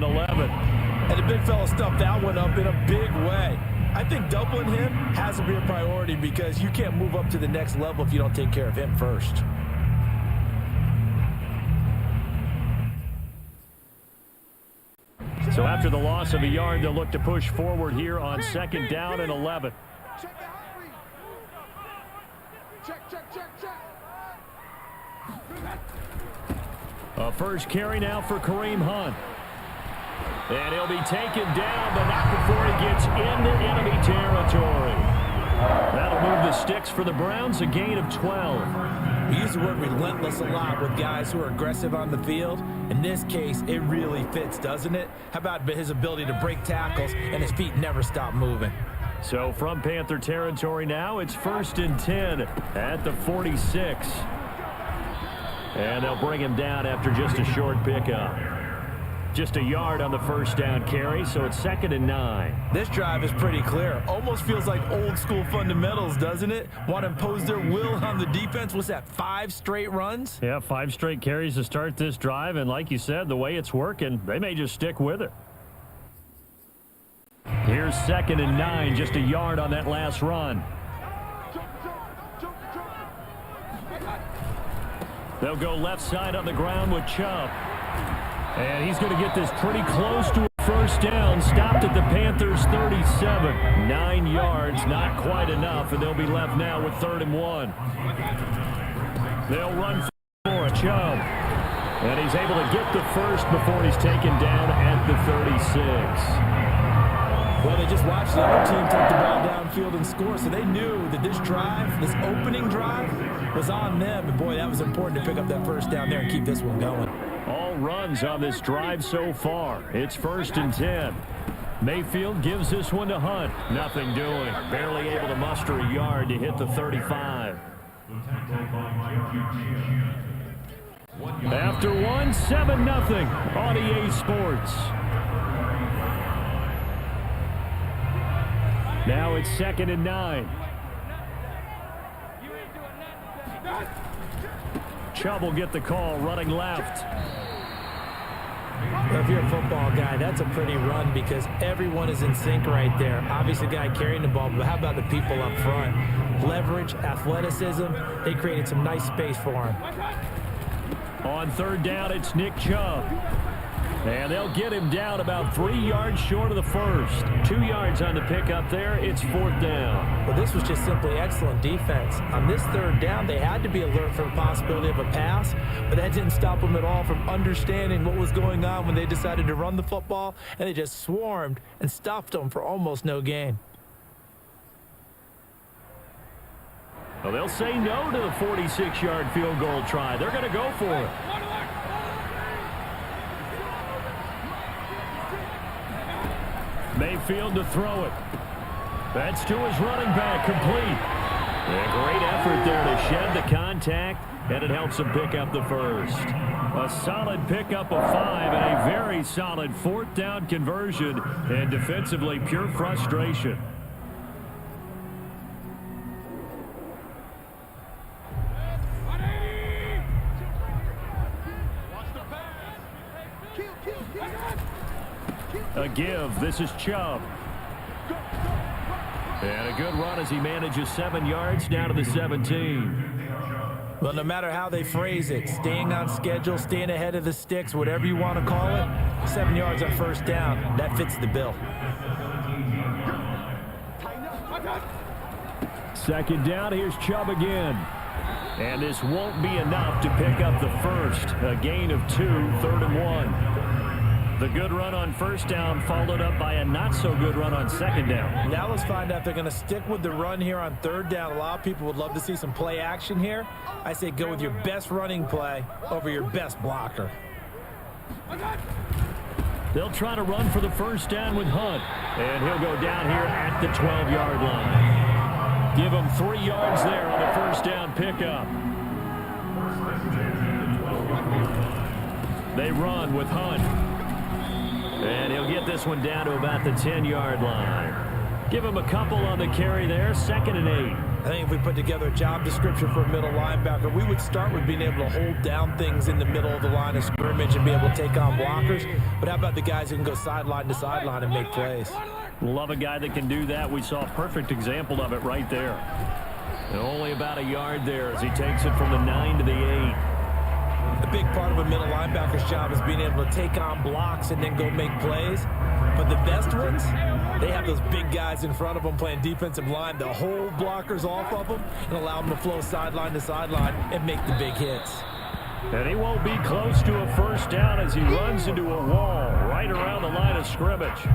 and 11. And the big fella stuffed that one up in a big way. I think doubling him has to be a priority because you can't move up to the next level if you don't take care of him first. So after the loss of a yard, they'll look to push forward here on 2nd down and 11. A first carry now for Kareem Hunt. And he'll be taken down, but not before he gets into enemy territory. That'll move the sticks for the Browns, a gain of 12. We use the word relentless a lot with guys who are aggressive on the field. In this case, it really fits, doesn't it? How about his ability to break tackles and his feet never stop moving? So from Panther territory now, it's 1st and 10 at the 46. And they'll bring him down after just a short pickup. Just a yard on the first down carry, so it's 2nd and 9. This drive is pretty clear. Almost feels like old school fundamentals, doesn't it? Want to impose their will on the defense. What's that, 5 straight runs? Yeah, 5 straight carries to start this drive, and like you said, the way it's working, they may just stick with it. Here's 2nd and 9, just a yard on that last run. They'll go left side on the ground with Chubb. And he's going to get this pretty close to a first down. Stopped at the Panthers' 37. 9 yards, not quite enough, and they'll be left now with 3rd and 1. They'll run for a Chubb. And he's able to get the first before he's taken down at the 36. Well, they just watched the other team take the ball downfield and score, so they knew that this drive, this opening drive, was on them. And, boy, that was important to pick up that first down there and keep this one going. All runs on this drive so far. It's 1st and 10. Mayfield gives this one to Hunt. Nothing doing. Barely able to muster a yard to hit the 35. After 1, 7-0 on EA Sports. Now it's 2nd and 9. Chubb will get the call, running left. Well, if you're a football guy, that's a pretty run because everyone is in sync right there. Obviously, the guy carrying the ball, but how about the people up front? Leverage, athleticism, they created some nice space for him. On 3rd down, it's Nick Chubb. And they'll get him down about 3 yards short of the first. 2 yards on the pickup there. It's 4th down. Well, this was just simply excellent defense. On this 3rd down, they had to be alert for the possibility of a pass, but that didn't stop them at all from understanding what was going on when they decided to run the football, and they just swarmed and stuffed them for almost no gain. Well, they'll say no to the 46-yard field goal try. They're going to go for it. Mayfield to throw it. That's to his running back, complete. A great effort there to shed the contact, and it helps him pick up the first. A solid pickup of 5 and a very solid 4th down conversion, and defensively pure frustration. A give. This is Chubb. And a good run as he manages 7 yards down to the 17. Well, no matter how they phrase it, staying on schedule, staying ahead of the sticks, whatever you want to call it, 7 yards on first down, that fits the bill. 2nd down, here's Chubb again. And this won't be enough to pick up the first. A gain of 2, 3rd and 1. The good run on first down followed up by a not-so-good run on 2nd down. Now let's find out if they're going to stick with the run here on 3rd down. A lot of people would love to see some play action here. I say go with your best running play over your best blocker. They'll try to run for the first down with Hunt. And he'll go down here at the 12-yard line. Give him 3 yards there on the first down pickup. They run with Hunt. And he'll get this one down to about the 10-yard line. Give him a couple on the carry there, 2nd and 8. I think if we put together a job description for a middle linebacker, we would start with being able to hold down things in the middle of the line of scrimmage and be able to take on blockers. But how about the guys who can go sideline to sideline and make plays? Love a guy that can do that. We saw a perfect example of it right there. And only about a yard there as he takes it from the 9 to the 8. A big part of a middle linebacker's job is being able to take on blocks and then go make plays. But the best ones, they have those big guys in front of them playing defensive line to hold blockers off of them and allow them to flow sideline to sideline and make the big hits. And he won't be close to a first down as he runs into a wall right around the line of scrimmage.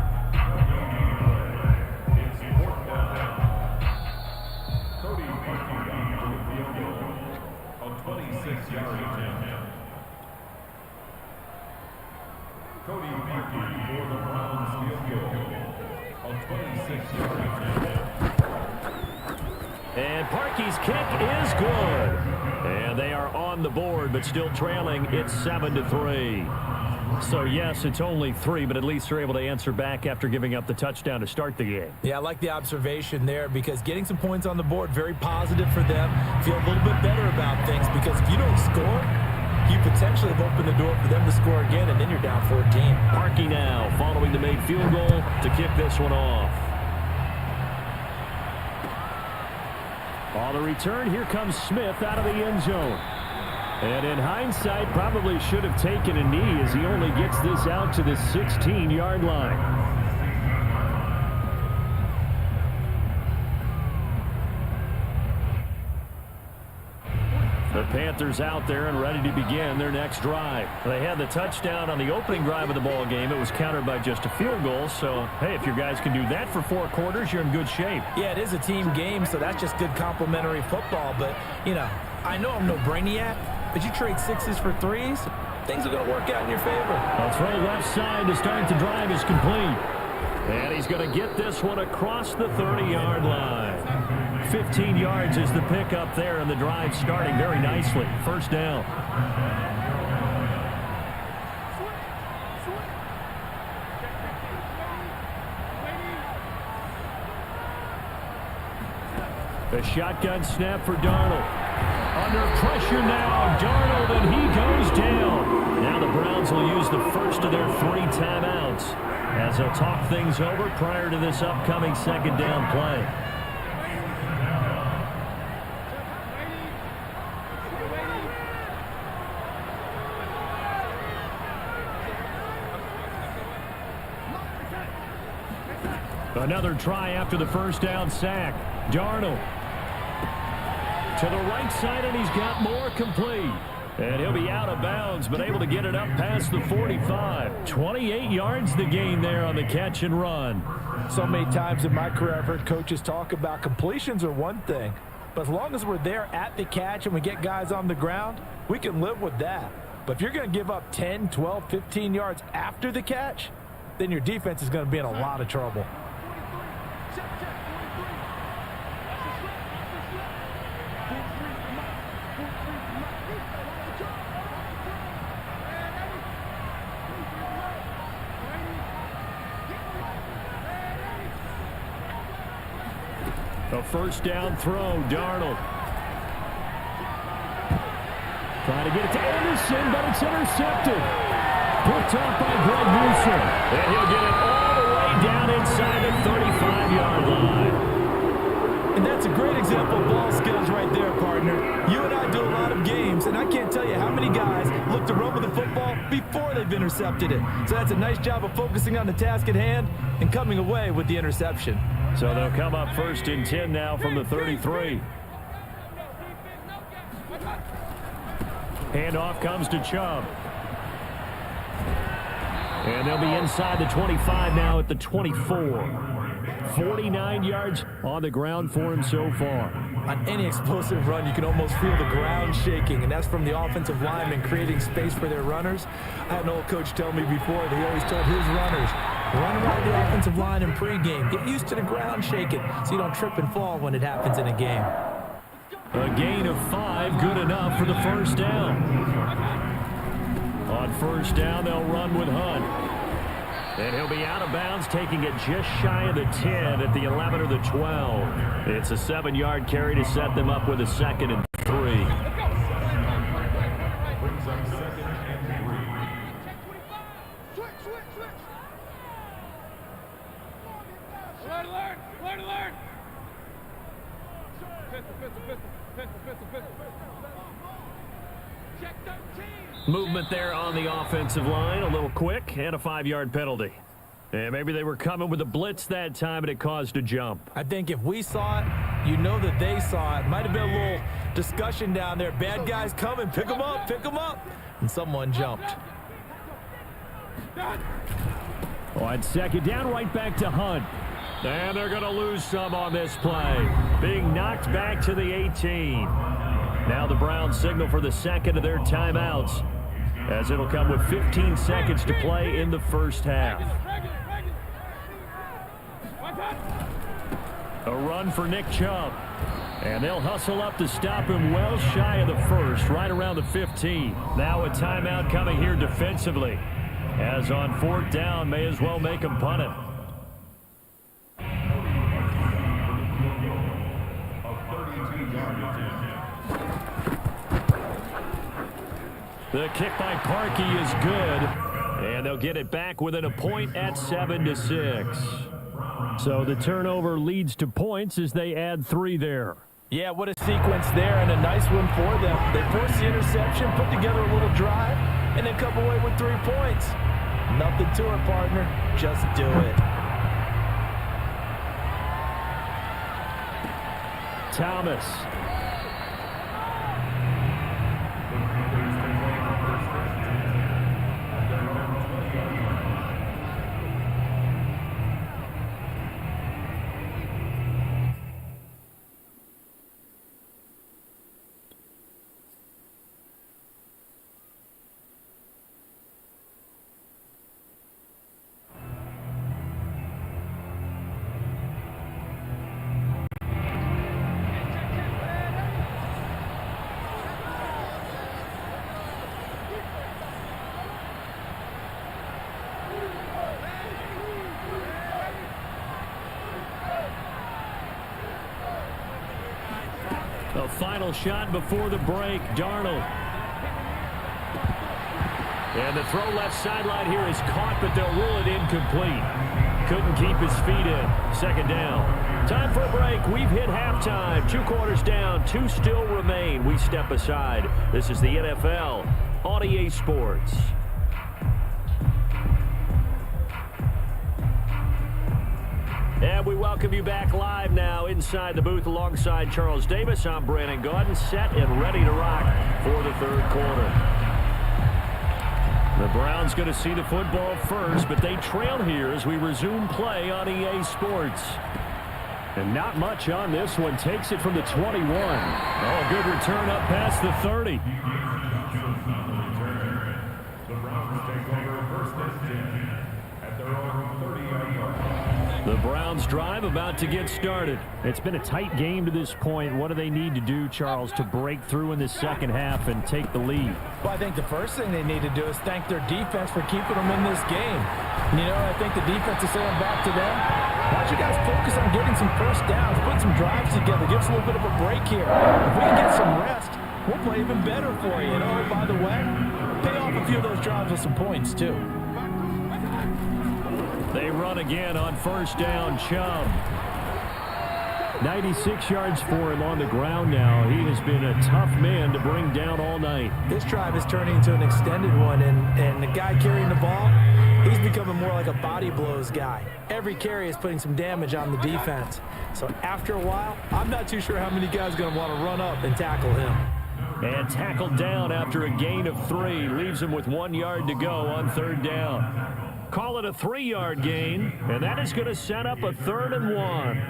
Cody Parkey for the Browns field goal on 26 yards. And Parkey's kick is good. And they are on the board, but still trailing. It's 7-3. So, yes, it's only 3, but at least they're able to answer back after giving up the touchdown to start the game. Yeah, I like the observation there because getting some points on the board, very positive for them. Feel a little bit better about things because if you don't score, you potentially have opened the door for them to score again, and then you're down 14. Parkey now following the made field goal to kick this one off. On the return, here comes Smith out of the end zone. And in hindsight, probably should have taken a knee as he only gets this out to the 16-yard line. The Panthers out there and ready to begin their next drive. They had the touchdown on the opening drive of the ball game. It was countered by just a field goal. So, hey, if your guys can do that for 4 quarters, you're in good shape. Yeah, it is a team game, so that's just good complimentary football. But, you know, I know I'm no brainiac, but you trade 6s for 3s, things are going to work out in your favor. A throw left side to start the drive is complete. And he's going to get this one across the 30-yard line. 15 yards is the pickup there, and the drive starting very nicely. First down. The shotgun snap for Darnold. Under pressure now, Darnold, and he goes down. Now the Browns will use the first of their 3 timeouts as they'll talk things over prior to this upcoming second down play. Another try after the first down sack. Darnold to the right side, and he's got more complete. And he'll be out of bounds, but able to get it up past the 45. 28 yards the gain there on the catch and run. So many times in my career, I've heard coaches talk about completions are one thing. But as long as we're there at the catch and we get guys on the ground, we can live with that. But if you're going to give up 10, 12, 15 yards after the catch, then your defense is going to be in a lot of trouble. A first down throw, Darnold. Trying to get it to Anderson, but it's intercepted. Picked off by Greg Newsom. And he'll get it all the way down inside the 35-yard line. And that's a great example of ball skills right there, partner. You and I do a lot of games, and I can't tell you how many guys look to run with the football before they've intercepted it. So that's a nice job of focusing on the task at hand and coming away with the interception. So they'll come up first and 10 now from the 33. Handoff comes to Chubb. And they'll be inside the 25 now at the 24. 49 yards on the ground for him so far. On any explosive run, you can almost feel the ground shaking, and that's from the offensive linemen creating space for their runners. I had an old coach tell me before that he always told his runners, run around the offensive line in pregame. Get used to the ground shaking so you don't trip and fall when it happens in a game. A gain of 5, good enough for the first down. On first down, they'll run with Hunt. And he'll be out of bounds, taking it just shy of the 10 at the 11 or the 12. It's a 7-yard carry to set them up with a 2nd and 3. Brings up 2nd and 3. Alert! Check 13. Movement there on the offensive line, a little quick, and a 5-yard penalty. And maybe they were coming with a blitz that time, and it caused a jump. I think if we saw it, you know that they saw it. Might have been a little discussion down there. Bad guys coming. Pick them up. And someone jumped. On 2nd down, right back to Hunt. And they're going to lose some on this play. Being knocked back to the 18. Now the Browns signal for the 2nd of their timeouts, as it'll come with 15 seconds to play in the first half. A run for Nick Chubb. And they'll hustle up to stop him well shy of the first, right around the 15. Now a timeout coming here defensively, as on 4th down, may as well make him punt it. The kick by Parkey is good, and they'll get it back within a point at 7-6. So the turnover leads to points as they add 3 there. Yeah, what a sequence there, and a nice one for them. They forced the interception, put together a little drive, and then come away with 3 points. Nothing to it, partner. Just do it. Thomas. A final shot before the break, Darnold. And the throw left sideline here is caught, but they'll rule it incomplete. Couldn't keep his feet in. 2nd down. Time for a break. We've hit halftime. 2 quarters down. 2 still remain. We step aside. This is the NFL on EA Sports. And we welcome you back live now inside the booth alongside Charles Davis. I'm Brandon Gaudin, set and ready to rock for the 3rd quarter. The Browns going to see the football first, but they trail here as we resume play on EA Sports. And not much on this one. Takes it from the 21. Oh, good return up past the 30. The Browns take over 1st and 10 at their own 30-yard line. The Browns drive about to get started. It's been a tight game to this point. What do they need to do, Charles, to break through in the 2nd half and take the lead? Well, I think the first thing they need to do is thank their defense for keeping them in this game. You know, I think the defense is saying back to them, why don't you guys focus on getting some first downs, put some drives together, give us a little bit of a break here. If we can get some rest, we'll play even better for you. And oh, by the way, pay off a few of those drives with some points, too. They run again on 1st down. Chubb. 96 yards for him on the ground now. He has been a tough man to bring down all night. This drive is turning into an extended one, and the guy carrying the ball, he's becoming more like a body blows guy. Every carry is putting some damage on the defense. So after a while, I'm not too sure how many guys are going to want to run up and tackle him. And tackled down after a gain of 3. Leaves him with 1 yard to go on 3rd down. Call it a 3-yard gain, and that is going to set up a 3rd and 1.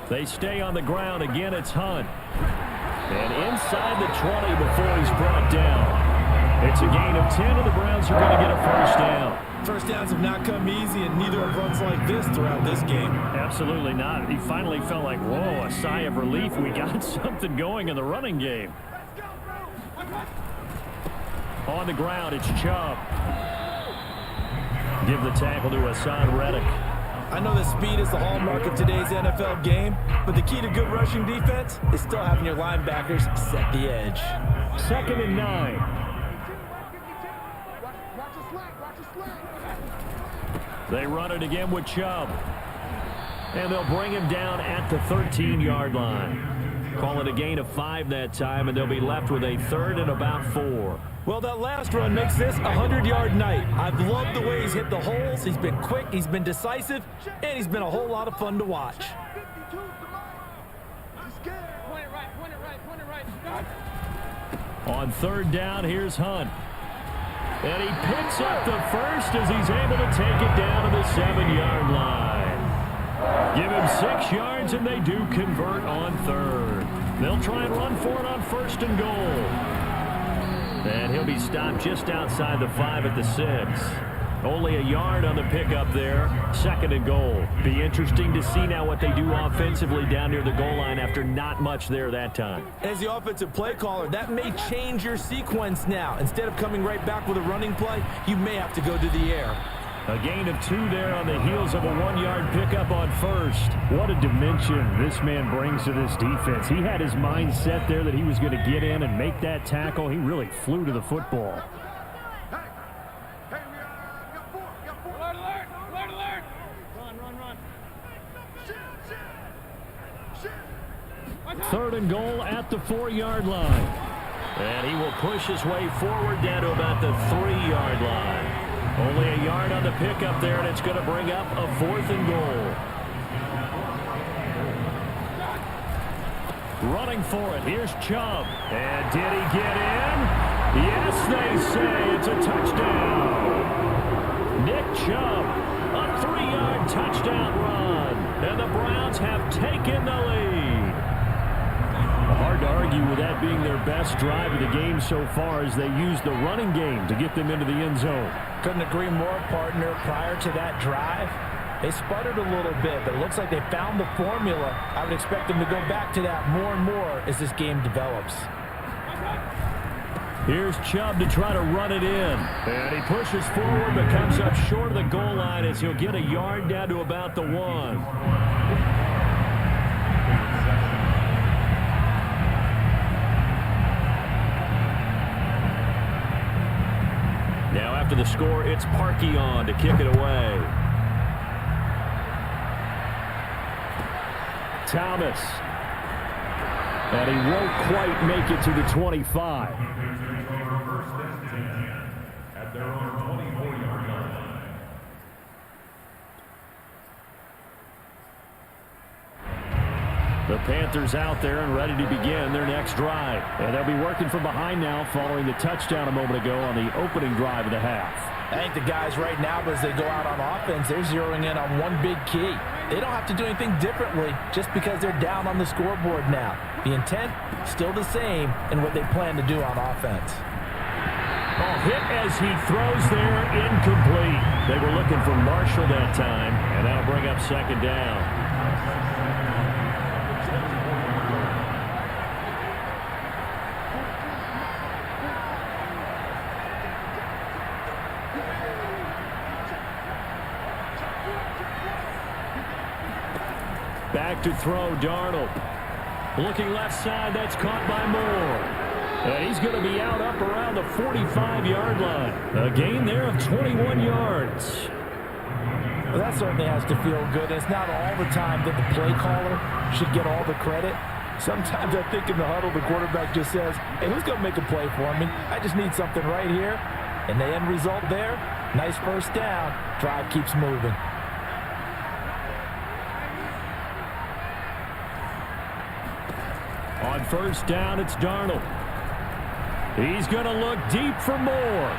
They stay on the ground. Again, it's Hunt. And inside the 20 before he's brought down. It's a gain of 10, and the Browns are going to get a 1st down. First downs have not come easy, and neither have runs like this throughout this game. Absolutely not. He finally felt like, whoa, a sigh of relief. We got something going in the running game. On the ground, it's Chubb. Give the tackle to Hassan Reddick. I know that speed is the hallmark of today's NFL game, but the key to good rushing defense is still having your linebackers set the edge. 2nd and 9. They run it again with Chubb. And they'll bring him down at the 13-yard line. Call it a gain of 5 that time, and they'll be left with a 3rd and about 4. Well, that last run makes this a 100-yard night. I've loved the way he's hit the holes. He's been quick, he's been decisive, and he's been a whole lot of fun to watch. On 3rd down, here's Hunt. And he picks up the first as he's able to take it down to the 7-yard line. Give him 6 yards, and they do convert on 3rd. They'll try and run for it on 1st and goal. And he'll be stopped just outside the 5 at the 6. Only a yard on the pickup there. 2nd and goal. Be interesting to see now what they do offensively down near the goal line after not much there that time. As the offensive play caller, that may change your sequence now. Instead of coming right back with a running play, you may have to go to the air. A gain of 2 there on the heels of a 1-yard pickup on 1st. What a dimension this man brings to this defense. He had his mind set there that he was going to get in and make that tackle. He really flew to the football. Third and goal at the 4-yard line. And he will push his way forward down to about the 3-yard line. Only a yard on the pickup there, and it's going to bring up a 4th and goal. Running for it. Here's Chubb. And did he get in? Yes, they say it's a touchdown. Nick Chubb, a 3-yard touchdown run. And the Browns have taken the lead. Hard to argue with that being their best drive of the game so far as they use the running game to get them into the end zone. Couldn't agree more, partner. Prior to that drive, they sputtered a little bit, but it looks like they found the formula. I would expect them to go back to that more and more as this game develops. Here's Chubb to try to run it in. And he pushes forward but comes up short of the goal line as he'll get a yard down to about the 1. Now after the score, it's Parkey on to kick it away. Thomas. And he won't quite make it to the 25. At their own 24-yard line. The Panthers out there and ready to begin their next drive. And they'll be working from behind now following the touchdown a moment ago on the opening drive of the half. I think the guys right now, as they go out on offense, they're zeroing in on one big key. They don't have to do anything differently just because they're down on the scoreboard now. The intent, still the same in what they plan to do on offense. Oh, hit as he throws there, incomplete. They were looking for Marshall that time, and that'll bring up 2nd down. Back to throw, Darnold. Looking left side, that's caught by Moore. And he's going to be out up around the 45-yard line. A gain there of 21 yards. Well, that certainly has to feel good. It's not all the time that the play caller should get all the credit. Sometimes I think in the huddle, the quarterback just says, hey, who's going to make a play for me? I just need something right here. And the end result there, nice first down. Drive keeps moving. On 1st down, it's Darnold. He's going to look deep for Moore.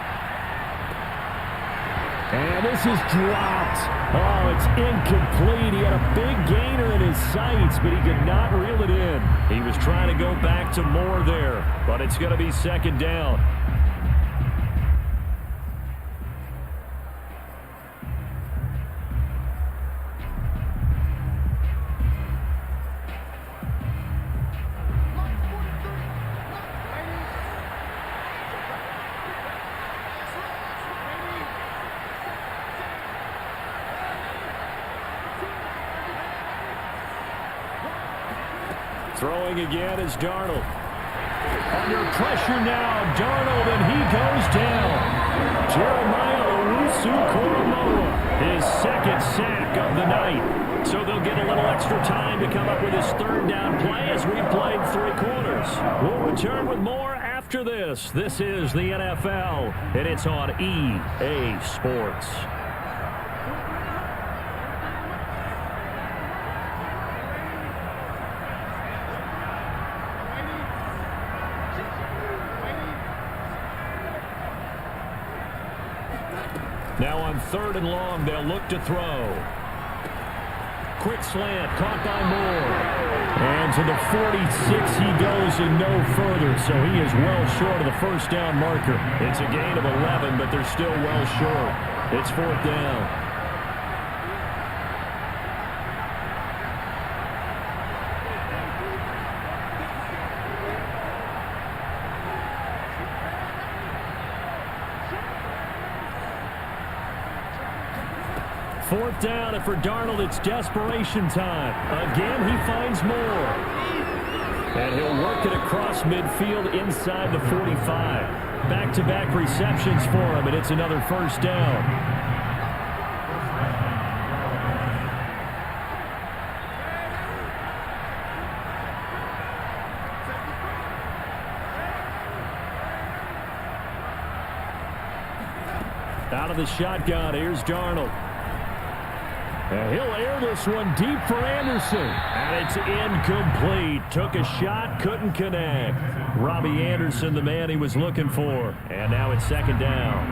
And this is dropped. Oh, it's incomplete. He had a big gainer in his sights, but he could not reel it in. He was trying to go back to Moore there, but it's going to be 2nd down. Throwing again is Darnold. Under pressure now, Darnold, and he goes down. Jeremiah Owusu-Koramoah, his second sack of the night. So they'll get a little extra time to come up with his third down play as we played 3 quarters. We'll return with more after this. This is the NFL, and it's on EA Sports. Now on 3rd and long, they'll look to throw. Quick slant, caught by Moore. And to the 46 he goes and no further, so he is well short of the first down marker. It's a gain of 11, but they're still well short. It's 4th down. Fourth down, and for Darnold, it's desperation time. Again, he finds Moore. And he'll work it across midfield inside the 45. Back-to-back receptions for him, and it's another first down. Out of the shotgun, here's Darnold. And he'll air this one deep for Anderson. And it's incomplete. Took a shot, couldn't connect. Robbie Anderson, the man he was looking for. And now it's 2nd down.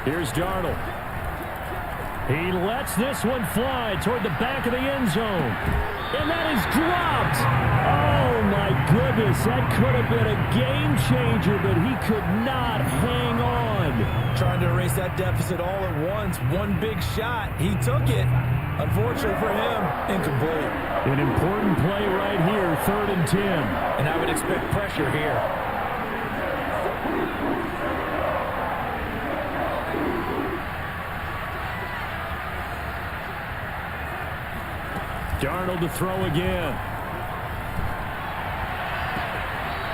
Here's Darnold. He lets this one fly toward the back of the end zone. And that is dropped. Oh, my goodness. That could have been a game changer, but he could not hang on. Trying to erase that deficit all at once. One big shot. He took it. Unfortunately for him, incomplete. An important play right here, 3rd and 10. And I would expect pressure here. Darnold to throw again.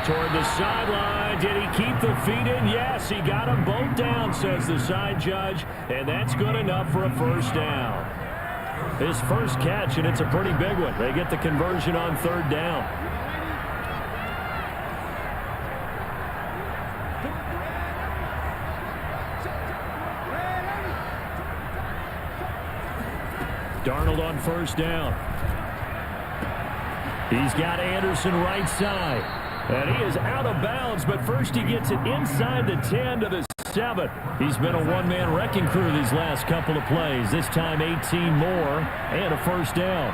Toward the sideline. Did he keep the feet in? Yes, he got them both down, says the side judge. And that's good enough for a first down. His first catch, and it's a pretty big one. They get the conversion on 3rd down. Darnold on 1st down. He's got Anderson right side. And he is out of bounds, but first he gets it inside the 10 to the 7. He's been a one-man wrecking crew these last couple of plays. This time 18 more and a first down.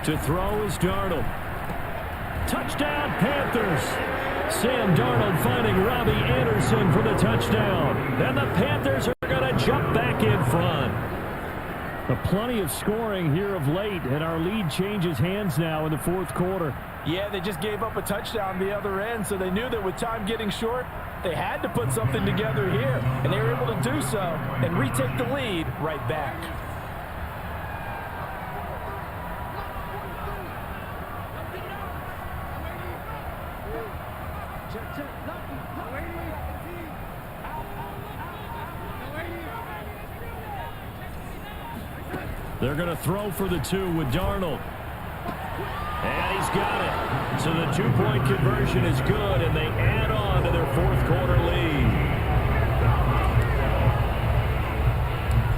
To throw is Darnold. Touchdown, Panthers. Sam Darnold finding Robbie Anderson for the touchdown. And the Panthers are going to jump back in front. Plenty of scoring here of late, and our lead changes hands now in the 4th quarter. Yeah, they just gave up a touchdown the other end, so they knew that with time getting short, they had to put something together here. And they were able to do so and retake the lead right back. They're going to throw for the 2 with Darnold. And he's got it. So the 2-point conversion is good, and they add on to their 4th quarter lead.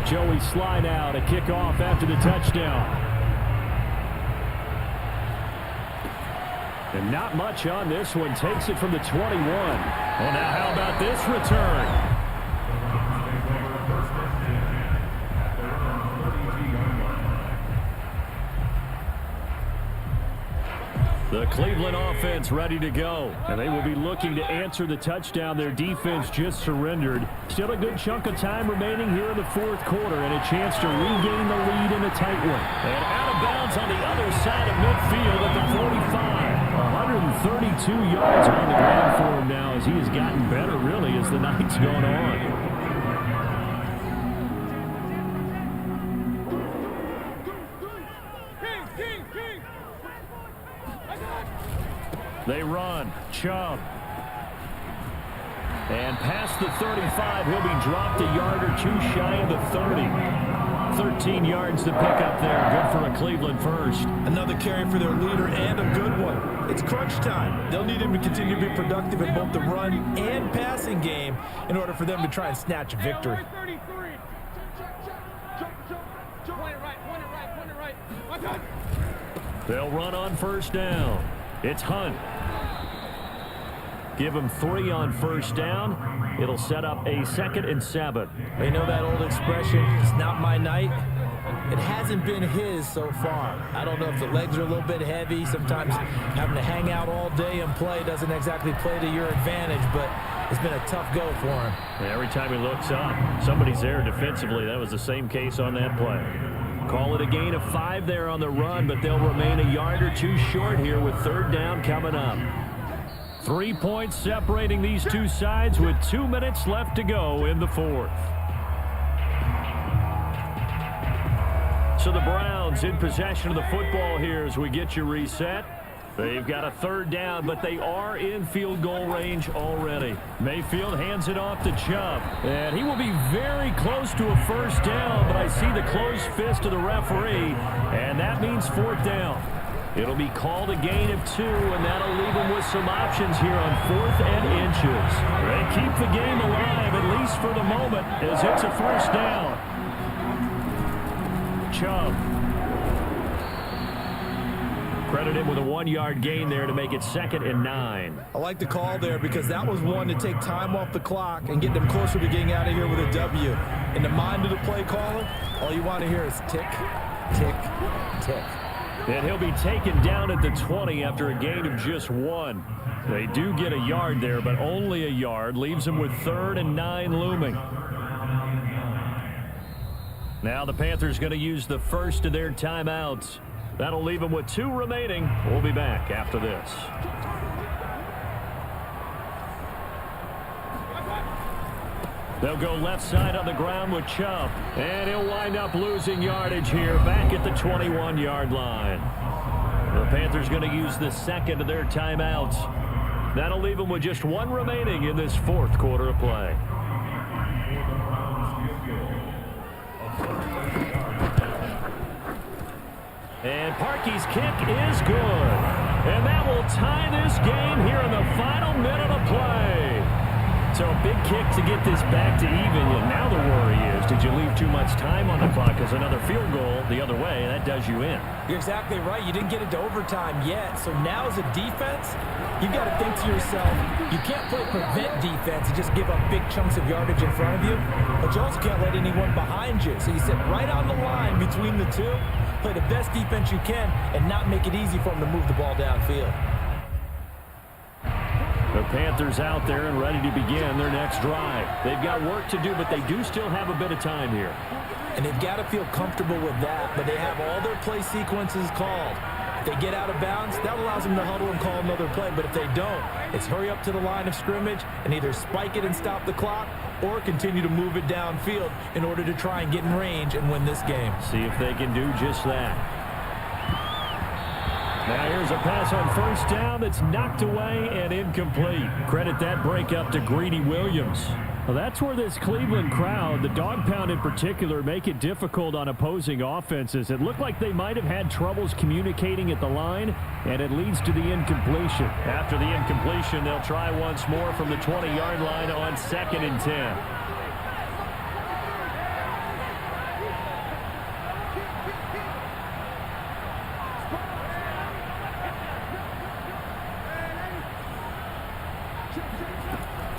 Joey Sly now to kick off after the touchdown. And not much on this one. Takes it from the 21. Well, now how about this return? The Cleveland offense ready to go. And they will be looking to answer the touchdown their defense just surrendered. Still a good chunk of time remaining here in the fourth quarter and a chance to regain the lead in a tight one. And out of bounds on the other side of midfield at the 45. 132 yards on the ground for him now as he has gotten better, really, as the night's gone on. They run. Chubb. And past the 35, he'll be dropped a yard or two shy of the 30. 13 yards to pick up there. Good for a Cleveland first. Another carry for their leader and a good one. It's crunch time. They'll need him to continue to be productive in both the run and passing game in order for them to try and snatch a victory. They'll run on first down. It's Hunt. Give him 3 on first down. It'll set up a 2nd and 7. You know that old expression, it's not my night? It hasn't been his so far. I don't know if the legs are a little bit heavy. Sometimes having to hang out all day and play doesn't exactly play to your advantage, but it's been a tough go for him. Every time he looks up, somebody's there defensively. That was the same case on that play. Call it a gain of 5 there on the run, but they'll remain a yard or two short here with 3rd down coming up. 3 points separating these two sides with 2 minutes left to go in the fourth. So the Browns in possession of the football here as we get you reset. They've got a 3rd down, but they are in field goal range already. Mayfield hands it off to Chubb. And he will be very close to a 1st down, but I see the closed fist of the referee, and that means 4th down. It'll be called a gain of 2, and that'll leave them with some options here on 4th and inches. They keep the game alive, at least for the moment, as it's a 1st down. Chubb. Credit him with a 1-yard gain there to make it 2nd and 9. I like the call there because that was one to take time off the clock and get them closer to getting out of here with a W. In the mind of the play caller, all you want to hear is tick, tick, tick. And he'll be taken down at the 20 after a gain of just 1. They do get a yard there, but only a yard. Leaves them with 3rd and 9 looming. Now the Panthers going to use the first of their timeouts. That'll leave them with 2 remaining. We'll be back after this. They'll go left side on the ground with Chubb. And he'll wind up losing yardage here back at the 21-yard line. The Panthers going to use the 2nd of their timeouts. That'll leave them with just 1 remaining in this 4th quarter of play. And Parkey's kick is good. And that will tie this game here in the final minute of play. So a big kick to get this back to even. And now the worry is, did you leave too much time on the clock? Because another field goal the other way, that does you in. You're exactly right. You didn't get into overtime yet. So now as a defense, you've got to think to yourself, you can't play prevent defense and just give up big chunks of yardage in front of you. But you also can't let anyone behind you. So you sit right on the line between the two, play the best defense you can, and not make it easy for them to move the ball downfield. The Panthers out there and ready to begin their next drive. They've got work to do, but they do still have a bit of time here. And they've got to feel comfortable with that, but they have all their play sequences called. If they get out of bounds, that allows them to huddle and call another play. But if they don't, it's hurry up to the line of scrimmage and either spike it and stop the clock or continue to move it downfield in order to try and get in range and win this game. See if they can do just that. Now here's a pass on 1st down that's knocked away and incomplete. Credit that breakup to Greedy Williams. Well, that's where this Cleveland crowd, the dog pound in particular, make it difficult on opposing offenses. It looked like they might have had troubles communicating at the line, and it leads to the incompletion. After the incompletion, they'll try once more from the 20-yard line on 2nd and 10.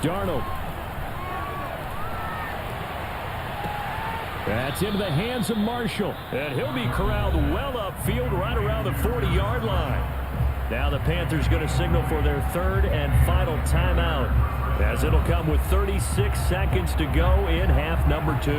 Darnold. That's into the hands of Marshall. And he'll be corralled well upfield right around the 40-yard line. Now the Panthers going to signal for their third and final timeout, as it'll come with 36 seconds to go in half number 2.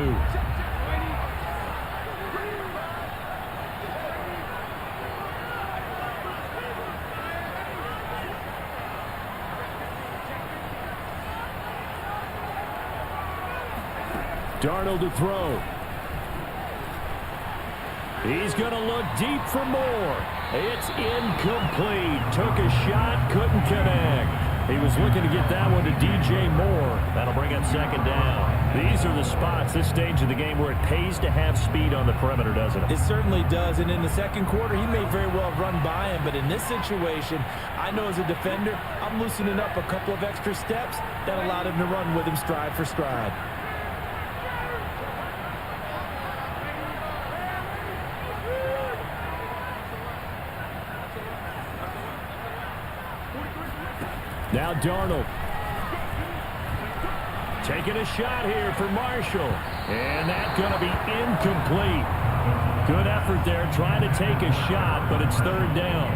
Darnold to throw. He's going to look deep for more. It's incomplete. Took a shot, couldn't connect. He was looking to get that one to DJ Moore. That'll bring up second down. These are the spots, this stage of the game, where it pays to have speed on the perimeter, doesn't it? It certainly does, and in the second quarter, he may very well run by him, but in this situation, I know as a defender, I'm loosening up a couple of extra steps that allowed him to run with him stride for stride. Now Darnold. Taking a shot here for Marshall. And that's going to be incomplete. Good effort there trying to take a shot, but it's third down.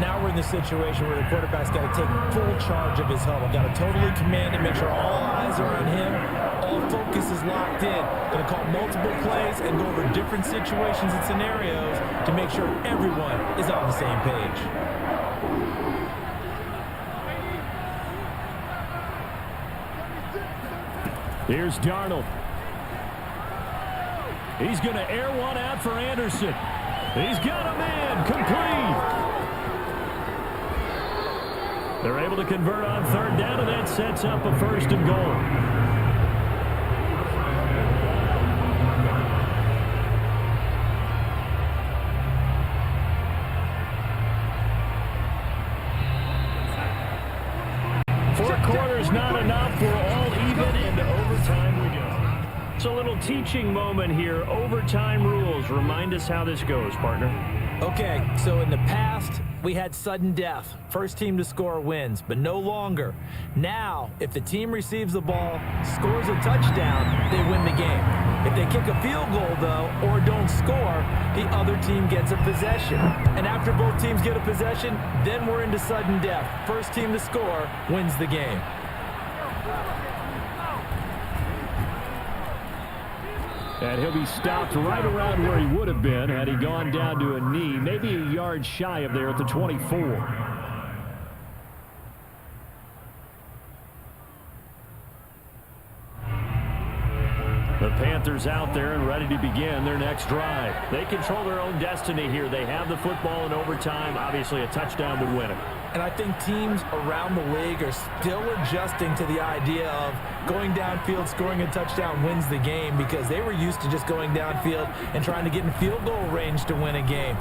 Now we're in the situation where the quarterback's got to take full charge of his huddle. Got to totally command it, make sure all eyes are on him. All focus is locked in. Going to call multiple plays and go over different situations and scenarios to make sure everyone is on the same page. Here's Darnold. He's going to air one out for Anderson. He's got him in. Complete. They're able to convert on third down, and that sets up a first and goal. Quarters not enough. We're all even into overtime we go. It's a little teaching moment here. Overtime rules. Remind us how this goes, partner. Okay, so in the past, we had sudden death. First team to score wins, but no longer. Now, if the team receives the ball, scores a touchdown, they win the game. If they kick a field goal, though, or don't score, the other team gets a possession. And after both teams get a possession, then we're into sudden death. First team to score wins the game. And he'll be stopped right around where he would have been had he gone down to a knee, maybe a yard shy of there at the 24. The Panthers out there and ready to begin their next drive. They control their own destiny here. They have the football in overtime. Obviously, a touchdown would win it. And I think teams around the league are still adjusting to the idea of going downfield, scoring a touchdown wins the game, because they were used to just going downfield and trying to get in field goal range to win a game.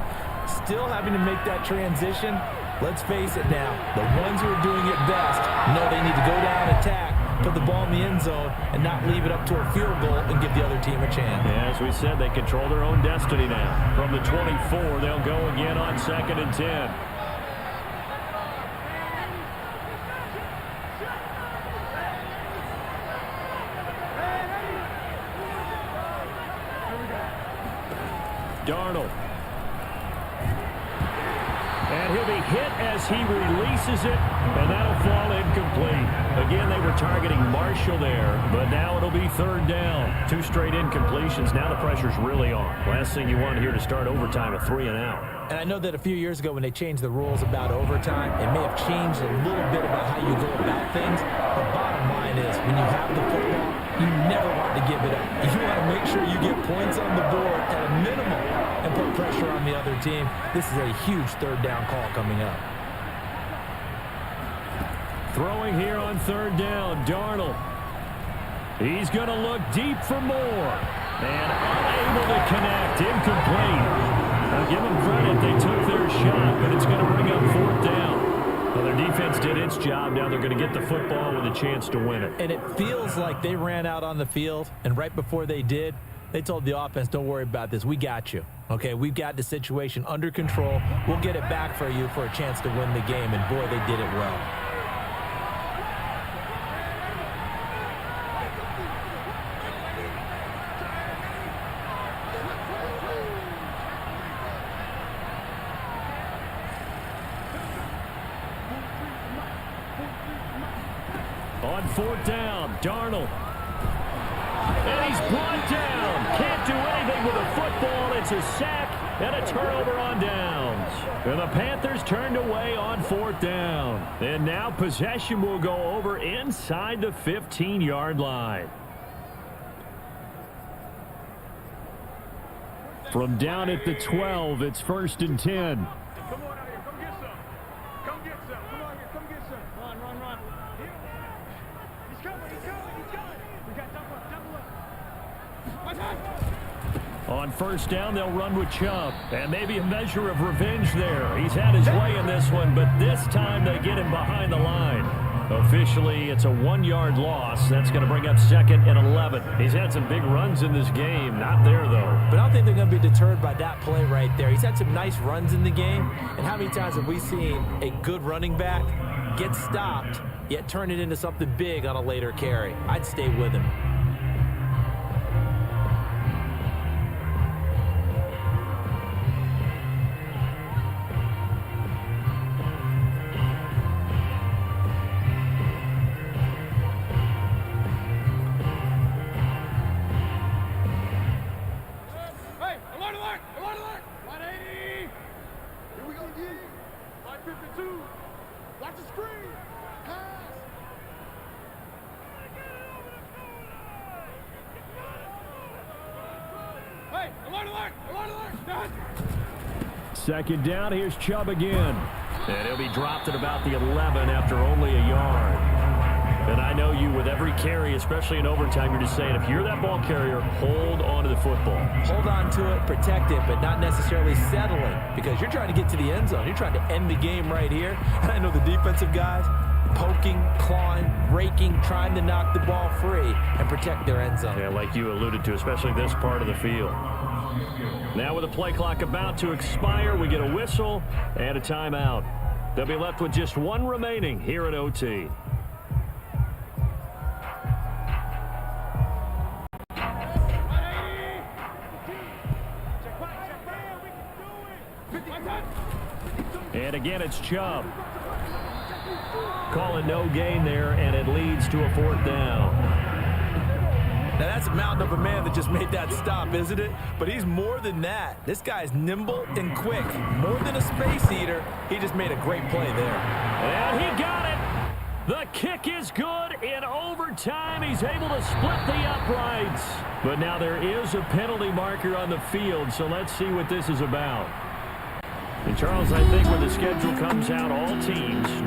Still having to make that transition. Let's face it now, the ones who are doing it best know they need to go down, attack, put the ball in the end zone, and not leave it up to a field goal and give the other team a chance. Yeah, as we said, they control their own destiny now. From the 24, they'll go again on 2nd and 10. Darnold. And he'll be hit as he releases it, and that'll fall incomplete. Again, they were targeting Marshall there, but now it'll be third down. 2 straight incompletions. Now the pressure's really on. Last thing you want here to start overtime, a 3 and out. And I know that a few years ago when they changed the rules about overtime, it may have changed a little bit about how you go about things. But bottom line is, when you have the football, you never want to give it up. You want to make sure you get points on the board at a minimum and put pressure on the other team. This is a huge third down call coming up. Throwing here on third down, Darnold. He's going to look deep for more. And unable to connect, incomplete. Now give them credit, they took their shot, but it's going to bring up 4th down. Well, their defense did its job. Now they're going to get the football with a chance to win it. And it feels like they ran out on the field, and right before they did, they told the offense, don't worry about this. We got you. Okay, we've got the situation under control. We'll get it back for you for a chance to win the game, and boy, they did it well. 4th down. Darnold. And he's brought down. Can't do anything with a football. It's a sack and a turnover on downs. And the Panthers turned away on 4th down. And now possession will go over inside the 15-yard line. From down at the 12, it's 1st and 10. Come on out here. Come get some. Come get some. Come on here. Come get some. Run. He's coming. We got double up. On 1st down, they'll run with Chubb. And maybe a measure of revenge there. He's had his way in this one, but this time they get him behind the line. Officially, it's a 1-yard loss. That's going to bring up 2nd and 11. He's had some big runs in this game. Not there, though. But I don't think they're going to be deterred by that play right there. He's had some nice runs in the game. And how many times have we seen a good running back get stopped, yet turn it into something big on a later carry? I'd stay with him. Second down, here's Chubb again. And he'll be dropped at about the 11 after only a yard. And I know you, with every carry, especially in overtime, you're just saying, if you're that ball carrier, hold on to the football. Hold on to it, protect it, but not necessarily settling, because you're trying to get to the end zone. You're trying to end the game right here. And I know the defensive guys poking, clawing, raking, trying to knock the ball free and protect their end zone. Yeah, like you alluded to, especially this part of the field. Now with the play clock about to expire, we get a whistle and a timeout. They'll be left with just one remaining here at OT. And again, it's Chubb. Calling no gain there, and it leads to a 4th down. Now, that's a mountain of a man that just made that stop, isn't it? But he's more than that. This guy's nimble and quick. More than a space eater, he just made a great play there. And he got it. The kick is good. In overtime, he's able to split the uprights. But now there is a penalty marker on the field, so let's see what this is about. And, Charles, I think when the schedule comes out, all teams